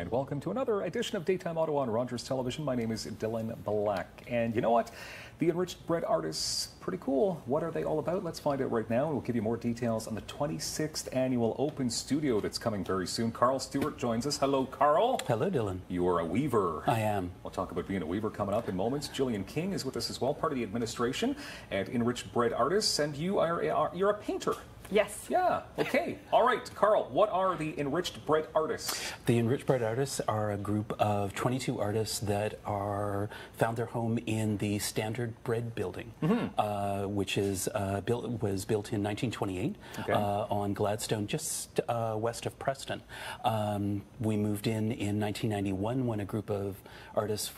and welcome to another edition of Daytime Ottawa on Rogers Television. My name is Dylan Black, and you know what? The Enriched Bread Artists, pretty cool. What are they all about? Let's find out right now, and we'll give you more details on the 26th annual Open Studio that's coming very soon. Carl Stewart joins us. Hello, Carl. Hello, Dylan. You are a weaver. I am. We'll talk about being a weaver coming up in moments. Gillian King is with us as well, part of the administration at Enriched Bread Artists, and you're a painter. Yes. Yeah, okay. All right, Carl, what are the Enriched Bread Artists? The Enriched Bread Artists are a group of 22 artists that found their home in the Standard Bread Building, which was built in 1928 on Gladstone, just west of Preston. We moved in 1991 when a group of artists,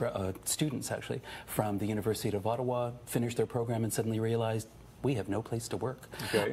students actually, from the University of Ottawa finished their program and suddenly realized we have no place to work. Okay.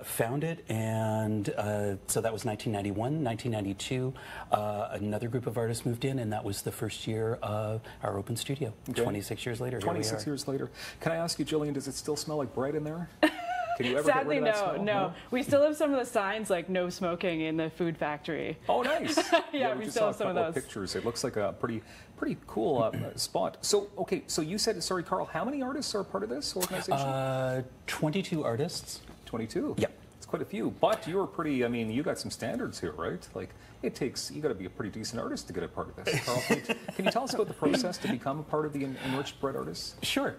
Found it, and so that was 1991. 1992, another group of artists moved in, and that was the first year of our open studio. Okay. 26 years later. 26 years later. Can I ask you, Gillian, does it still smell like bread in there? Can you ever Sadly, get rid of that smell? no. We still have some of the signs like no smoking in the food factory. Oh, nice. Yeah, we still have some of those. Pictures. It looks like a pretty cool spot. So, okay, so you said, sorry, Carl, how many artists are part of this organization? 22 artists. 22? Yep. It's quite a few, but you're pretty, I mean, you got some standards here, right? Like, you got to be a pretty decent artist to get a part of this. Carl, can you tell us about the process to become a part of the Enriched Bread Artists? Sure.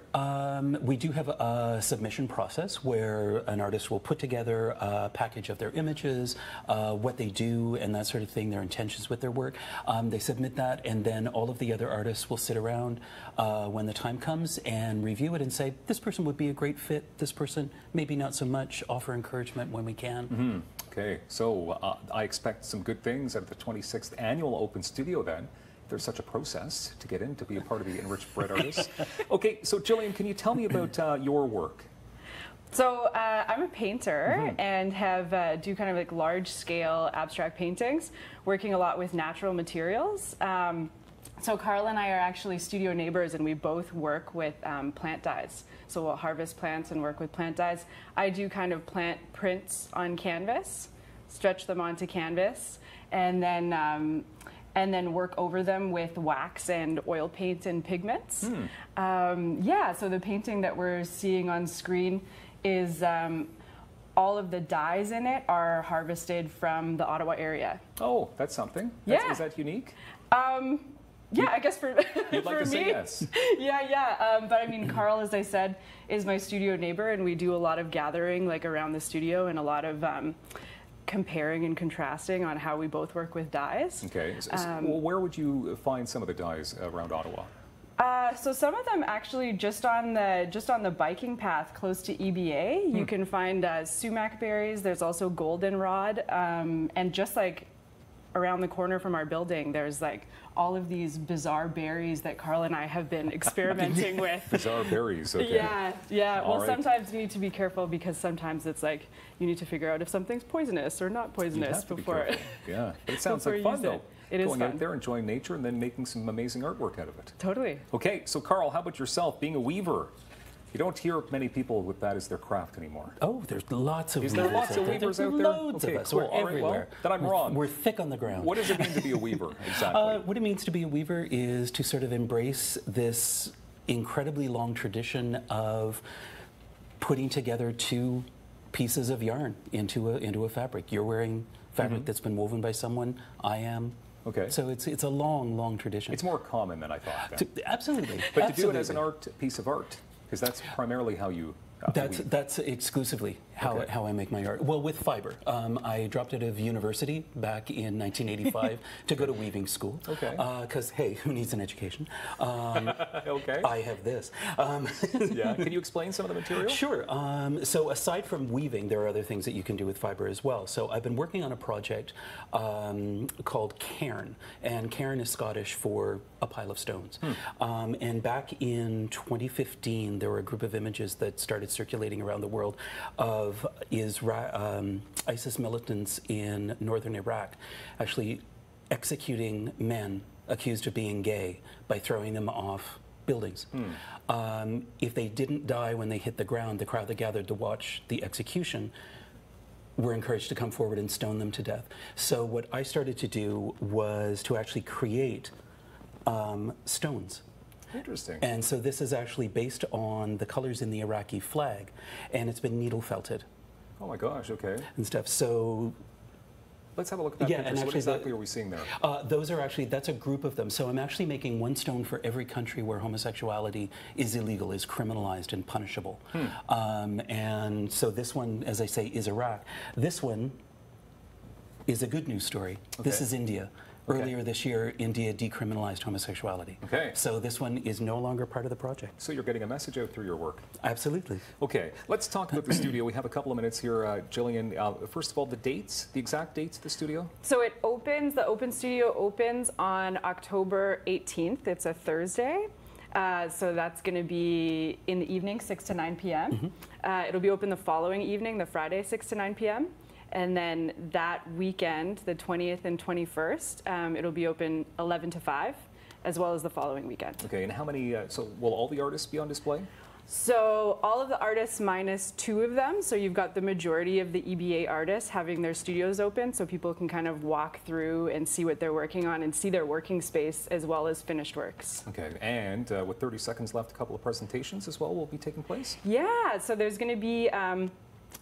We do have a submission process where an artist will put together a package of their images, what they do, and that sort of thing, their intentions with their work. They submit that, and then all of the other artists will sit around when the time comes and review it and say, this person would be a great fit, this person maybe not so much, offer encouragement when we can. Mm-hmm. Okay, so I expect some good things out of the 26th annual Open Studio then. There's such a process to get in to be a part of the Enriched Bread Artists. Okay, so Gillian, can you tell me about your work? So I'm a painter and have do kind of like large-scale abstract paintings, working a lot with natural materials. So Carl and I are actually studio neighbors, and we both work with plant dyes. So we'll harvest plants and work with plant dyes. I do kind of plant prints on canvas, stretch them onto canvas, and then work over them with wax and oil paint and pigments. Yeah, so the painting that we're seeing on screen is all of the dyes in it are harvested from the Ottawa area. Oh, that's something. Yeah. Is that unique? Yeah, I guess for, you'd like for to me. say yes. Yeah. But I mean, Carl, as I said, is my studio neighbor, and we do a lot of gathering like around the studio and a lot of comparing and contrasting on how we both work with dyes. Okay. Well, where would you find some of the dyes around Ottawa? So some of them actually just on the biking path close to EBA. You can find sumac berries. There's also goldenrod, and just like around the corner from our building, there's like all of these bizarre berries that Carl and I have been experimenting with. Bizarre berries, okay. Yeah. All well, right. Sometimes you need to be careful because sometimes it's like you need to figure out if something's poisonous or not poisonous before. Yeah, but it sounds like fun though. It is going fun. out there, enjoying nature, and then making some amazing artwork out of it. Totally. Okay, so Carl, how about yourself, being a weaver? You don't hear many people with that as their craft anymore. Oh, there's lots of weavers. Is there lots of weavers out there? Loads of us. Cool. We're everywhere. Well, then I'm wrong. We're thick on the ground. What does it mean to be a weaver, exactly? What it means to be a weaver is to sort of embrace this incredibly long tradition of putting together two pieces of yarn into a fabric. You're wearing fabric that's been woven by someone. I am. Okay. So it's a long tradition. It's more common than I thought. Absolutely. But to do it as an piece of art, because that's primarily how you. That's exclusively how I make my art. Well, with fiber. I dropped out of university back in 1985 to go to weaving school. Okay. Because, hey, who needs an education? Okay. I have this. Yeah. Can you explain some of the material? Sure. So aside from weaving, there are other things that you can do with fiber as well. So I've been working on a project called cairn. And cairn is Scottish for a pile of stones. And back in 2015, there were a group of images that started circulating around the world of ISIS militants in northern Iraq actually executing men accused of being gay by throwing them off buildings. If they didn't die when they hit the ground, the crowd that gathered to watch the execution were encouraged to come forward and stone them to death. So what I started to do was to actually create stones. Interesting. And so this is actually based on the colors in the Iraqi flag, and it's been needle felted. Oh my gosh, okay. And stuff. So let's have a look at that yeah, picture. and So what actually exactly are we seeing there? those are actually, that's a group of them. So I'm actually making one stone for every country where homosexuality is illegal, is criminalized and punishable. And so this one, as I say, is Iraq. This one is a good news story. Okay. This is India. Okay. Earlier this year, India decriminalized homosexuality. Okay. So this one is no longer part of the project. So you're getting a message out through your work. Absolutely. Okay, let's talk about the studio. We have a couple of minutes here, Gillian. First of all, the dates, the exact dates of the studio? So it opens, the open studio opens on October 18th. It's a Thursday. So that's going to be in the evening, 6 to 9 p.m. It'll be open the following evening, the Friday, 6 to 9 p.m. And then that weekend, the 20th and 21st, it'll be open 11 to 5, as well as the following weekend. Okay, and how many, so will all the artists be on display? So all of the artists minus 2 of them. So you've got the majority of the EBA artists having their studios open, so people can kind of walk through and see what they're working on and see their working space as well as finished works. Okay, and with 30 seconds left, a couple of presentations as well will be taking place? Yeah, so there's going to be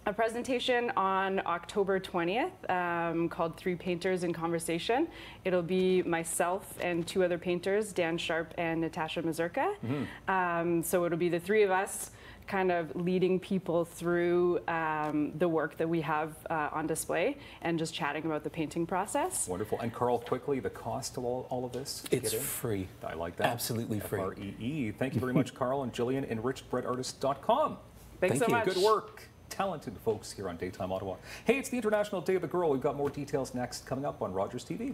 a presentation on October 20th called 3 Painters in Conversation. It'll be myself and 2 other painters, Dan Sharp and Natasha Mazurka. So it'll be the 3 of us kind of leading people through the work that we have on display and just chatting about the painting process. Wonderful. And Carl, quickly, the cost of all of this? It's free. I like that. Absolutely free. F-R-E-E. Thank you very much, Carl and Gillian, enrichedbreadartists.com. Thanks so much. Good work. Talented folks here on Daytime Ottawa. Hey, it's the International Day of the Girl. We've got more details next coming up on Rogers TV.